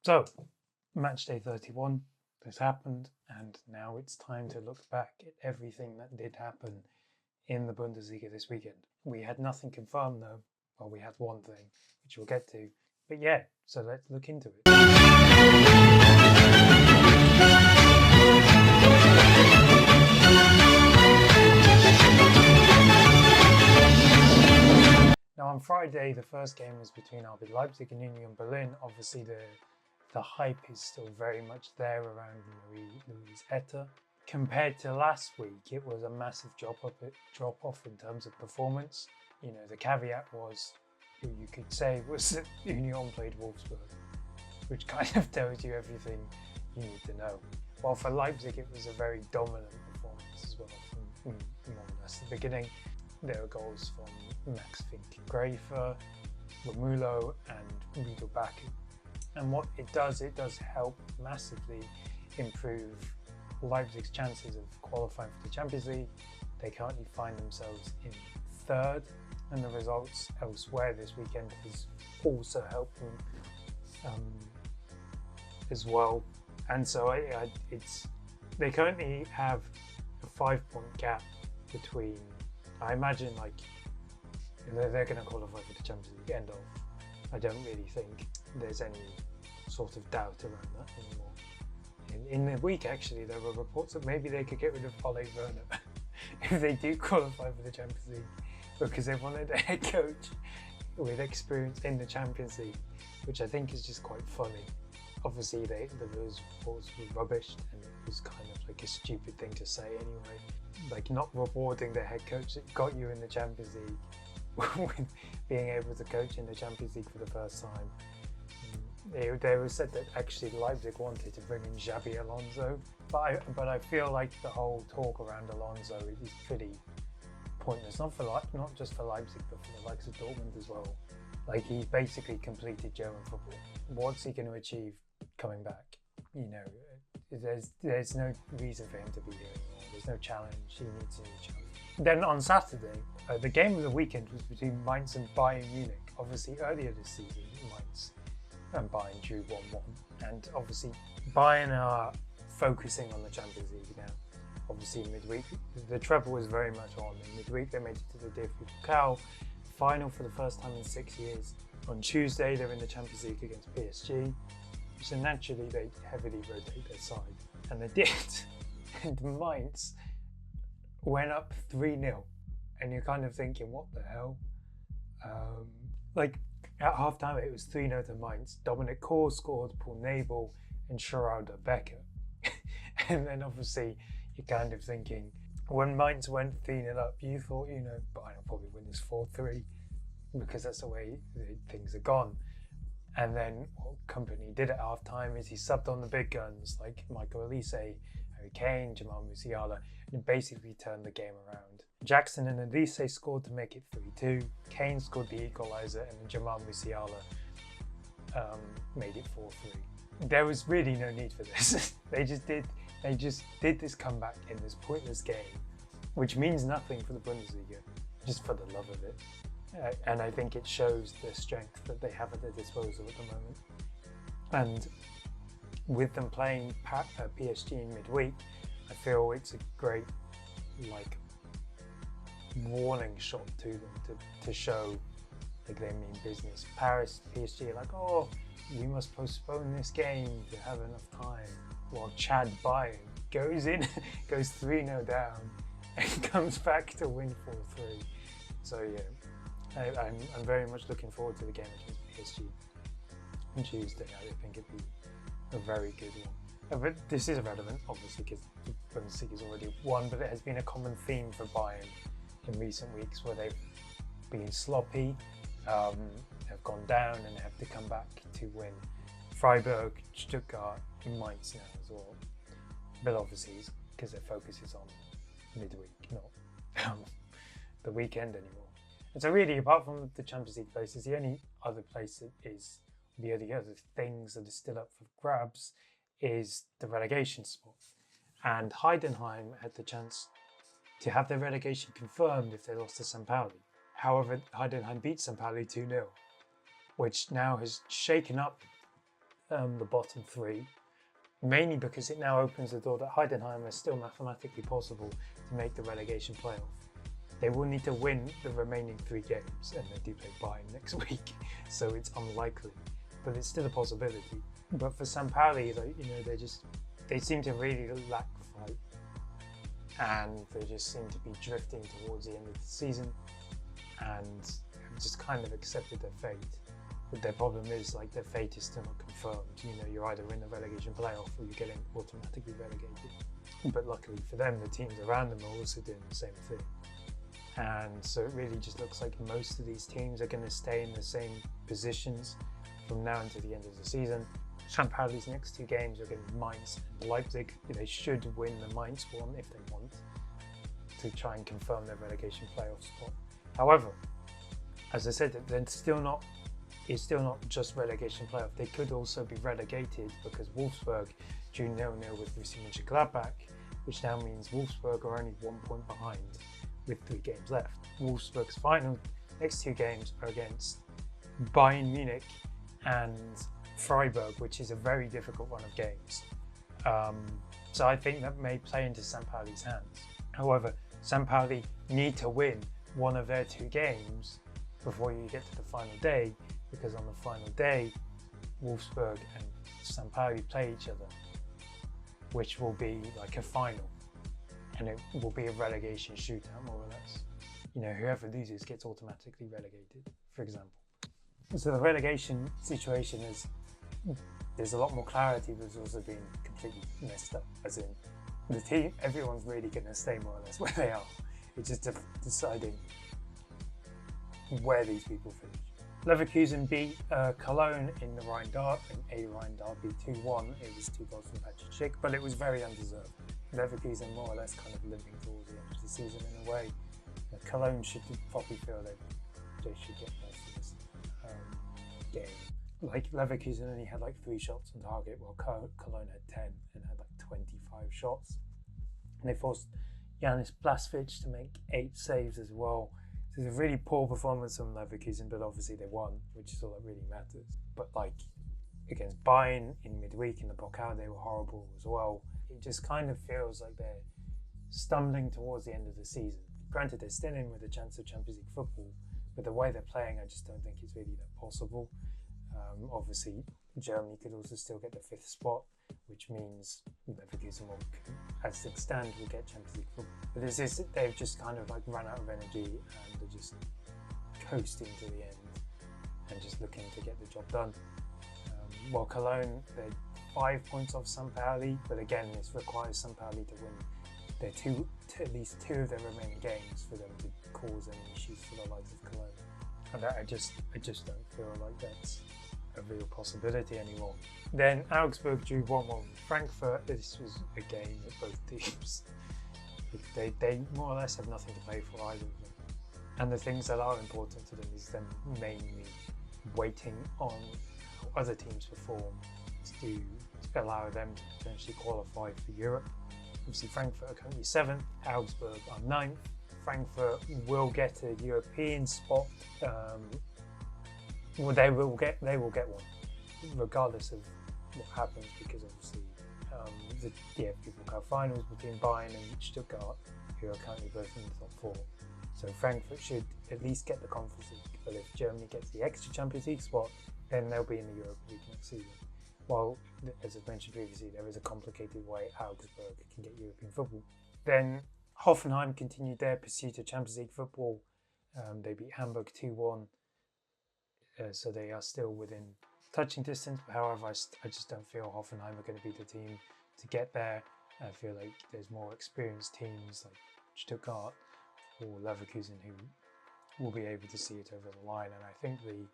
So, match day 31 has happened, and now it's time to look back at everything that did happen in the Bundesliga this weekend. We had nothing confirmed though. Well, we had one thing, which we'll get to. But yeah, so let's look into it. Now on Friday, the first game was between RB Leipzig and Union Berlin. Obviously, the hype is still very much there around Louis Etter. Compared to last week, it was a massive drop-off in terms of performance. You know, the caveat was, you could say, was that Union played Wolfsburg, which kind of tells you everything you need to know. While for Leipzig, it was a very dominant performance as well from more or less the beginning. There were goals from Max Fink-Grafer, Romulo and Riedel Baku. And what it does help massively improve Leipzig's chances of qualifying for the Champions League. They currently find themselves in third, and the results elsewhere this weekend has also helped them as well. And so they currently have a 5-point gap between, I imagine, like, they're going to qualify for the Champions League, end of. I don't really think there's any sort of doubt around that anymore. In the week, actually, there were reports that maybe they could get rid of Ole Werner if they do qualify for the Champions League, because they wanted a head coach with experience in the Champions League, which I think is just quite funny. Obviously, those reports were rubbish, and it was kind of like a stupid thing to say anyway. Like, not rewarding the head coach that got you in the Champions League with being able to coach in the Champions League for the first time. They was said that actually Leipzig wanted to bring in Xabi Alonso, but I feel like the whole talk around Alonso is pretty pointless. Not just for Leipzig, but for the likes of Dortmund as well. Like, he's basically completed German football. What's he going to achieve coming back? You know, there's no reason for him to be here anymore. There's no challenge. He needs a new challenge. Then on Saturday, the game of the weekend was between Mainz and Bayern Munich. Obviously, earlier this season, Mainz and Bayern drew 1-1. And obviously, Bayern are focusing on the Champions League now. Obviously, midweek, the treble was very much on. In midweek, they made it to the DFB Pokal final for the first time in 6 years. On Tuesday, they're in the Champions League against PSG. So naturally, they heavily rotate their side. And they did. And Mainz went up 3-0. And you're kind of thinking, what the hell? Like, at half-time, it was 3-0 to Mainz. Dominic Kor scored, Paul Nabel, and Sheraldo Becker. And then, obviously, you're kind of thinking, when Mainz went 3-0 up, you thought, you know, Bayern will probably win this 4-3, because that's the way things are gone. And then what Company did at half-time is he subbed on the big guns, like Michael Olise, Harry Kane, Jamal Musiala, and basically turned the game around. Jackson and Olise scored to make it 3-2. Kane scored the equaliser, and Jamal Musiala made it 4-3. There was really no need for this. They just did this comeback in this pointless game, which means nothing for the Bundesliga, just for the love of it. And I think it shows the strength that they have at their disposal at the moment. And with them playing PSG in midweek, I feel it's a great, like, warning shot to them to show like they mean business. Paris, PSG are like, oh, we must postpone this game to have enough time. While Chad Bayern goes 3-0 down and comes back to win 4-3. So yeah, I'm very much looking forward to the game against PSG on Tuesday. I think it'd be a very good one. But this is irrelevant, obviously, because the Bundesliga's already won, but it has been a common theme for Bayern in recent weeks where they've been sloppy, have gone down and have to come back to win. Freiburg, Stuttgart, Mainz now as well. But obviously it's because their focus is on midweek, not the weekend anymore. And so really, apart from the Champions League places, the only other place that is, the only other things that are still up for grabs is the relegation spot. And Heidenheim had the chance to have their relegation confirmed if they lost to St. Pauli. However, Heidenheim beat St. Pauli 2-0, which now has shaken up the bottom three, mainly because it now opens the door that Heidenheim is still mathematically possible to make the relegation playoff. They will need to win the remaining 3 games, and they do play Bayern next week, so it's unlikely, but it's still a possibility. But for St. Pauli, they seem to really lack fight, and they just seem to be drifting towards the end of the season, and have just kind of accepted their fate. But their problem is, like, their fate is still not confirmed. You're either in the relegation playoff or you're getting automatically relegated. But luckily for them, the teams around them are also doing the same thing. And so it really just looks like most of these teams are going to stay in the same positions from now until the end of the season. St. Pauli's next 2 games are against Mainz and Leipzig. They should win the Mainz one if they want to try and confirm their relegation playoff spot. However, as I said, it's still not just relegation playoff. They could also be relegated because Wolfsburg drew 0-0 with Borussia Mönchengladbach, which now means Wolfsburg are only 1 point behind with 3 games left. Wolfsburg's final next 2 games are against Bayern Munich and Freiburg, which is a very difficult run of games. So I think that may play into St. Pauli's hands. However, St. Pauli need to win one of their 2 games before you get to the final day, because on the final day, Wolfsburg and St. Pauli play each other, which will be like a final, and it will be a relegation shootout, more or less. Whoever loses gets automatically relegated, for example. So the relegation situation there's a lot more clarity, but it's also been completely messed up, as in the team, everyone's really going to stay more or less where they are. It's just deciding where these people finish. Leverkusen beat Cologne in the Rhine Derby 2-1. It was 2 goals from Patrick Schick, but it was very undeserved. Leverkusen more or less kind of limping towards the end of the season in a way. Cologne should probably feel that they should get most of this game. Like, Leverkusen only had like 3 shots on target, while Cologne had 10 and had like 25 shots. And they forced Janis Blasvic to make 8 saves as well. So it's a really poor performance from Leverkusen, but obviously they won, which is all that really matters. But like against Bayern in midweek in the Pokal, they were horrible as well. It just kind of feels like they're stumbling towards the end of the season. Granted, they're still in with a chance of Champions League football, but the way they're playing, I just don't think it's really that possible. Obviously, Germany could also still get the 5th spot, which means Leverkusen will, as things stand, will get Champions League football. But they've just kind of like run out of energy and they're just coasting to the end and just looking to get the job done. While Cologne, they're 5 points off St. Pauli, but again, this requires St. Pauli to win at least 2 of their remaining games for them to cause any issues for the likes of Cologne. And I just don't feel like that's a real possibility anymore. Then Augsburg drew 1-1 with Frankfurt. This was a game that both teams, they more or less have nothing to play for either of them. And the things that are important to them is them mainly waiting on how other teams perform to allow them to potentially qualify for Europe. Obviously Frankfurt are currently 7th, Augsburg are 9th. Frankfurt will get a European spot. They will get one, regardless of what happens, because obviously the DFB Pokal finals between Bayern and Stuttgart, who are currently both in the top 4. So Frankfurt should at least get the Conference League. But if Germany gets the extra Champions League spot, then they'll be in the Europa League next season. While, as I've mentioned previously, there is a complicated way Augsburg can get European football. Then Hoffenheim continued their pursuit of Champions League football. They beat Hamburg 2-1, so they are still within touching distance. But however, I just don't feel Hoffenheim are going to be the team to get there. I feel like there's more experienced teams like Stuttgart or Leverkusen who will be able to see it over the line. And I think the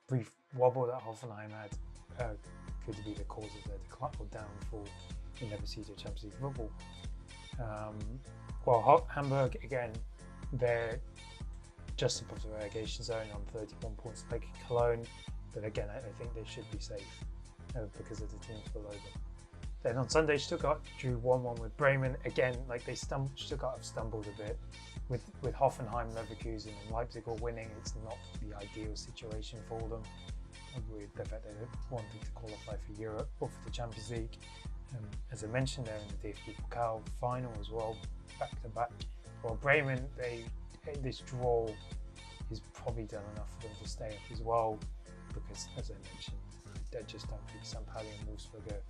brief wobble that Hoffenheim had could be the cause of their decline or downfall in their pursuit of Champions League football. While Hamburg, again, they're just above the relegation zone on 31 points like Cologne, but again, I think they should be safe because of the teams below them. Then on Sunday, Stuttgart drew 1-1 with Bremen. Again, like Stuttgart have stumbled a bit with Hoffenheim, Leverkusen and Leipzig all winning. It's not the ideal situation for them. with the fact that they wanted to qualify for Europe or for the Champions League. As I mentioned, they're in the DFB Pokal final as well, back to back. Well, Bremen, this draw is probably done enough for them to stay up as well, because as I mentioned, I just don't think St. Pauli and Wolfsburg are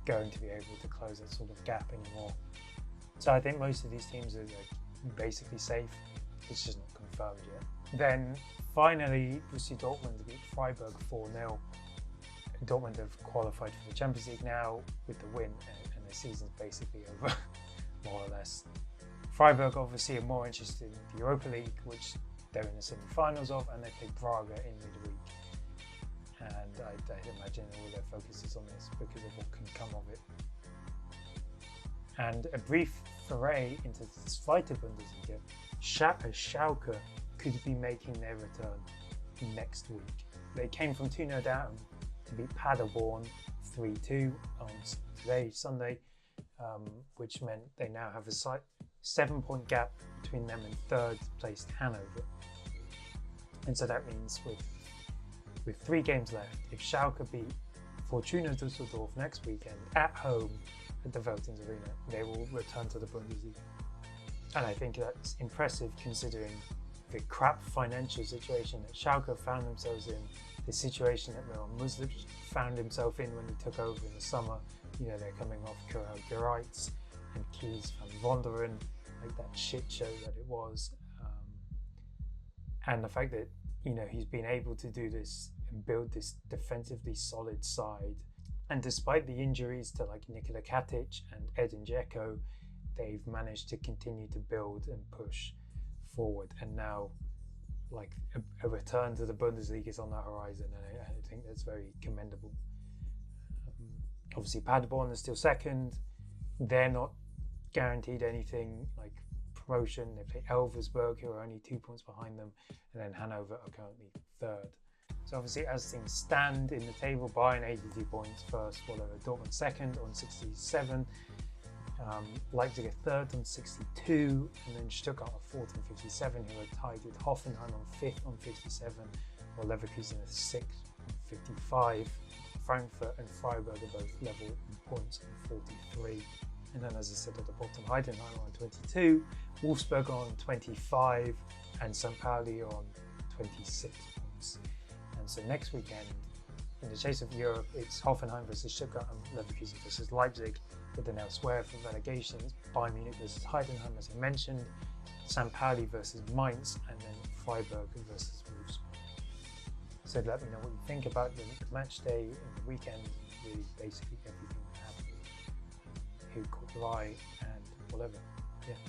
going to be able to close that sort of gap anymore. So I think most of these teams are basically safe. It's just not confirmed yet. Then finally, Borussia Dortmund beat Freiburg 4-0. Dortmund have qualified for the Champions League now with the win, and the season's basically over, more or less. Freiburg obviously are more interested in the Europa League, which they're in the semi-finals of, and they play Braga in midweek. And I imagine all their focus is on this because of what can come of it. And a brief foray into the Zweite Bundesliga, Schalke could be making their return next week. They came from 2-0 down to beat Paderborn 3-2 on today, Sunday, which meant they now have a 7-point gap between them and third placed Hanover. And so that means with 3 games left, if Schalke beat Fortuna Düsseldorf next weekend at home at the Veltins Arena, they will return to the Bundesliga. And I think that's impressive considering the crap financial situation that Schalke found themselves in, the situation that Milan Muslic found himself in when he took over in the summer. You know, they're coming off Karel Gereitz and Kees van Wonderen, like that shit show that it was. And the fact that, you know, he's been able to do this and build this defensively solid side. And despite the injuries to like Nikola Katic and Edin Dzeko, they've managed to continue to build and push forward. And now, like, a return to the Bundesliga is on the horizon, and I think that's very commendable. Obviously, Paderborn is still second. They're not guaranteed anything like promotion. They play Elversberg, who are only 2 points behind them, and then Hanover are currently third. So obviously, as things stand in the table, Bayern 82 points first, while Dortmund second on 67. Leipzig are third on 62, and then Stuttgart are fourth on 57, who are tied with Hoffenheim on fifth on 57, while Leverkusen are sixth on 55. Frankfurt and Freiburg are both level in points on 43. And then, as I said at the bottom, Heidenheim are on 22, Wolfsburg are on 25, and St. Pauli are on 26 points. And so next weekend, in the chase of Europe, it's Hoffenheim versus Stuttgart and Leverkusen versus Leipzig. But then elsewhere for relegations, Bayern Munich versus Heidenheim, as I mentioned, St. Pauli versus Mainz, and then Freiburg versus Wolfsburg. So let me know what you think about the match day and the weekend, really basically everything that happened, who caught your eye and whatever.